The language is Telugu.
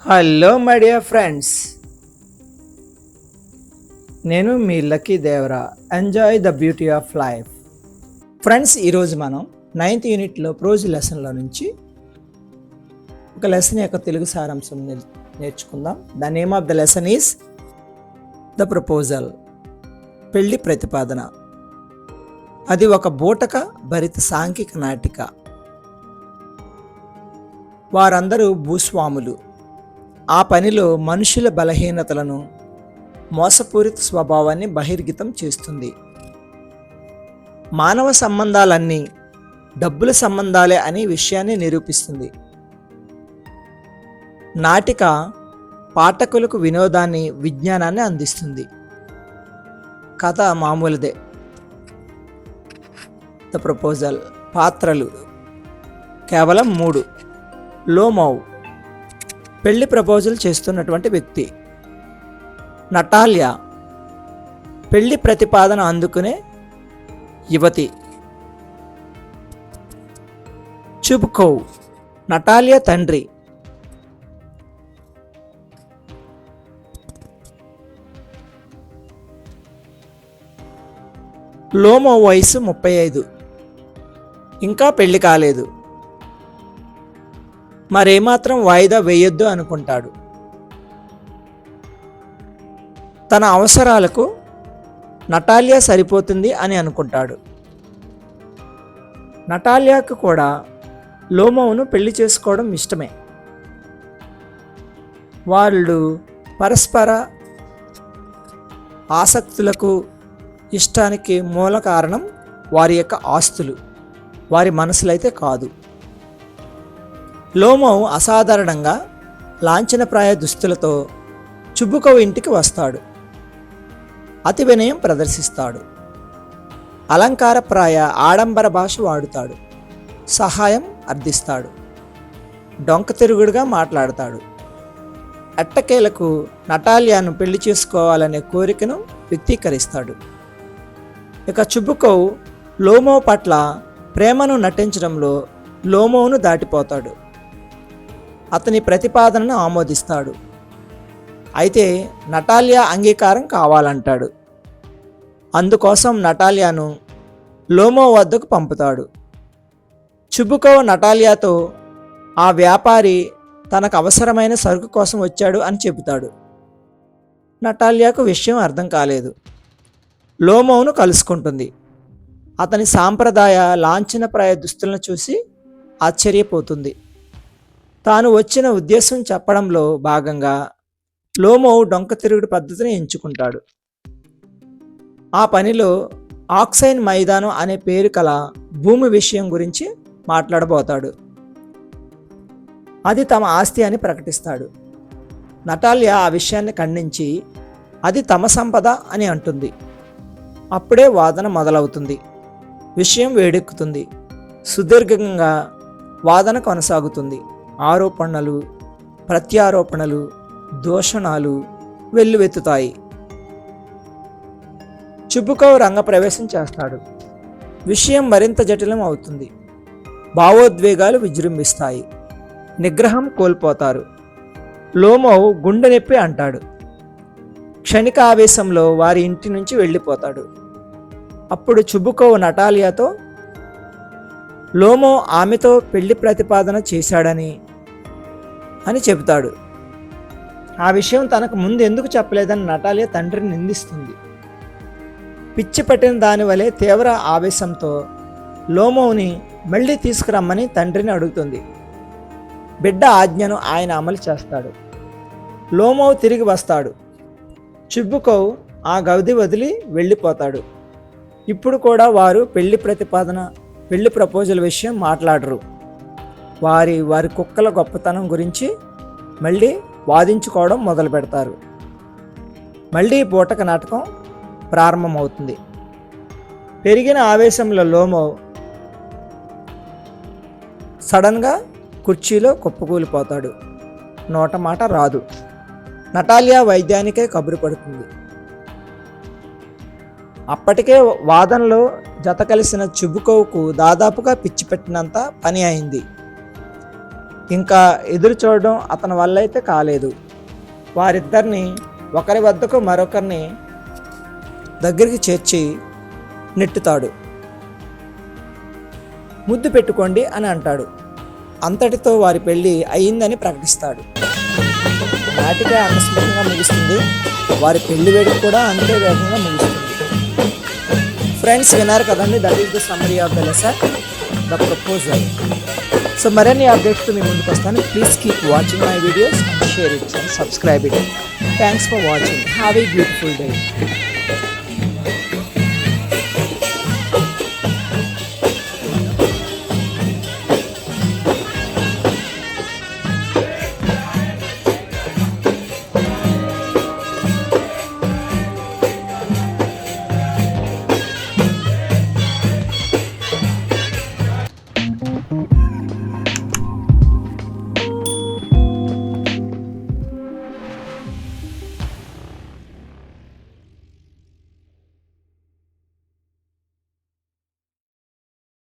హలో మై డియర్ ఫ్రెండ్స్, నేను మీ Lucky Devara. Enjoy the beauty of life. Friends, ఈరోజు మనం 9th యూనిట్లో ప్రోజ్ లెసన్లో నుంచి ఒక లెసన్ యొక్క తెలుగు సారాంశం నేర్చుకుందాం. The name of the lesson is the proposal. పెళ్లి ప్రతిపాదన. అది ఒక బూటక భరిత సాంఘిక నాటిక. వారందరూ భూస్వాములు. ఆ పనిలో మనుషుల బలహీనతలను, మోసపూరిత స్వభావాన్ని బహిర్గతం చేస్తుంది. మానవ సంబంధాలన్నీ డబ్బుల సంబంధాలే అనే విషయాన్ని నిరూపిస్తుంది. నాటిక పాఠకులకు వినోదాన్ని, విజ్ఞానాన్ని అందిస్తుంది. కథ మామూలుదే. The proposal. పాత్రలు కేవలం 3. లోమౌ, పెళ్లి ప్రపోజల్ చేస్తున్నటువంటి వ్యక్తి. నటాలియా, పెళ్లి ప్రతిపాదన అందుకునే యువతి. చుబ్కోవ్, నటాలియా తండ్రి. లోమో వయసు 35, ఇంకా పెళ్లి కాలేదు. మరేమాత్రం వాయిదా వేయొద్దు అనుకుంటాడు. తన అవసరాలకు నటాలియా సరిపోతుంది అని అనుకుంటాడు. నటాలియాకు కూడా లోమోను పెళ్లి చేసుకోవడం ఇష్టమే. వాళ్ళు పరస్పర ఆసక్తులకు, ఇష్టానికి మూల కారణం వారి యొక్క ఆస్తులు, వారి మనసులైతే కాదు. లోమో అసాధారణంగా లాంఛనప్రాయ దుస్తులతో చుబుకోవ్ ఇంటికి వస్తాడు. అతి వినయం ప్రదర్శిస్తాడు. అలంకారప్రాయ ఆడంబర భాష వాడుతాడు. సహాయం అర్థిస్తాడు. డొంక తిరుగుడుగా మాట్లాడతాడు. ఎట్టకేలకు నటాలియాను పెళ్లి చేసుకోవాలనే కోరికను వ్యక్తీకరిస్తాడు. ఇక చుబుకోవ్ లోమో పట్ల ప్రేమను నటించడంలో లోమోను దాటిపోతాడు. అతని ప్రతిపాదనను ఆమోదిస్తాడు. అయితే నటాలియా అంగీకారం కావాలంటాడు. అందుకోసం నటాలియాను లోమో వద్దకు పంపుతాడు. చుబుకోవ్ నటాలియాతో ఆ వ్యాపారి తనకు అవసరమైన సరుకు కోసం వచ్చాడు అని చెబుతాడు. నటాలియాకు విషయం అర్థం కాలేదు. లోమోను కలుసుకుంటుంది. అతని సాంప్రదాయ లాంఛనప్రాయ దుస్తులను చూసి ఆశ్చర్యపోతుంది. తాను వచ్చిన ఉద్దేశం చెప్పడంలో భాగంగా లోమో డొంక తిరుగుడు పద్ధతిని ఎంచుకుంటాడు. ఆ పనిలో ఆక్సైన్ మైదానం అనే పేరు కల భూమి విషయం గురించి మాట్లాడబోతాడు. అది తమ ఆస్తి అని ప్రకటిస్తాడు. నటాలియా ఆ విషయాన్ని ఖండించి అది తమ సంపద అని అంటుంది. అప్పుడే వాదన మొదలవుతుంది. విషయం వేడెక్కుతుంది. సుదీర్ఘంగా వాదన కొనసాగుతుంది. ఆరోపణలు, ప్రత్యారోపణలు, దూషణాలు వెల్లువెత్తుతాయి. చుబుకోవ్ రంగప్రవేశం చేస్తాడు. విషయం మరింత జటిలం అవుతుంది. భావోద్వేగాలు విజృంభిస్తాయి. నిగ్రహం కోల్పోతారు. లోమో గుండె నొప్పి అంటాడు. క్షణిక ఆవేశంలో వారి ఇంటి నుంచి వెళ్ళిపోతాడు. అప్పుడు చుబుకోవ్ నటాలియాతో లోమో ఆమెతో పెళ్లి ప్రతిపాదన చేశాడని చెబుతాడు. ఆ విషయం తనకు ముందు ఎందుకు చెప్పలేదని నటాలియా తండ్రిని నిందిస్తుంది. పిచ్చి పట్టిన దాని వలె తీవ్ర ఆవేశంతో లోమోని మళ్ళీ తీసుకురమ్మని తండ్రిని అడుగుతుంది. బిడ్డ ఆజ్ఞను ఆయన అమలు చేస్తాడు. లోమో తిరిగి వస్తాడు. చుబుకోవ్ ఆ గది వదిలి వెళ్ళిపోతాడు. ఇప్పుడు కూడా వారు పెళ్లి ప్రపోజల్ విషయం మాట్లాడరు. వారి కుక్కల గొప్పతనం గురించి మళ్ళీ వాదించుకోవడం మొదలు పెడతారు. మళ్ళీ బూటక నాటకం ప్రారంభమవుతుంది. పెరిగిన ఆవేశంలో లోమో సడన్గా కుర్చీలో కుప్పకూలిపోతాడు. నోట మాట రాదు. నటాలియా వైద్యానికే కబురు పడుతుంది. అప్పటికే వాదనలో జత కలిసిన చుబుకోవ్కు దాదాపుగా పిచ్చి పెట్టినంత పని అయింది. ఇంకా ఎదురు చూడడం అతని వల్ల అయితే కాలేదు. వారిద్దరిని ఒకరి వద్దకు మరొకరిని దగ్గరికి చేర్చి నెట్టుతాడు. ముద్దు పెట్టుకోండి అని అంటాడు. అంతటితో వారి పెళ్ళి అయ్యిందని ప్రకటిస్తాడు. నాటిక ఆకస్మికంగా ముగుస్తుంది. వారి పెళ్లి వేడుక కూడా అంతే వేగంగా ముగుస్తుంది. ఫ్రెండ్స్, విన్నారు కదండి, that is the summary of the lesson, the proposal. So మరిన్ని అప్డేట్స్తో మీ ముందుకు వస్తాను. Please keep watching my videos and share it and subscribe it. Thanks for watching. Have a beautiful day.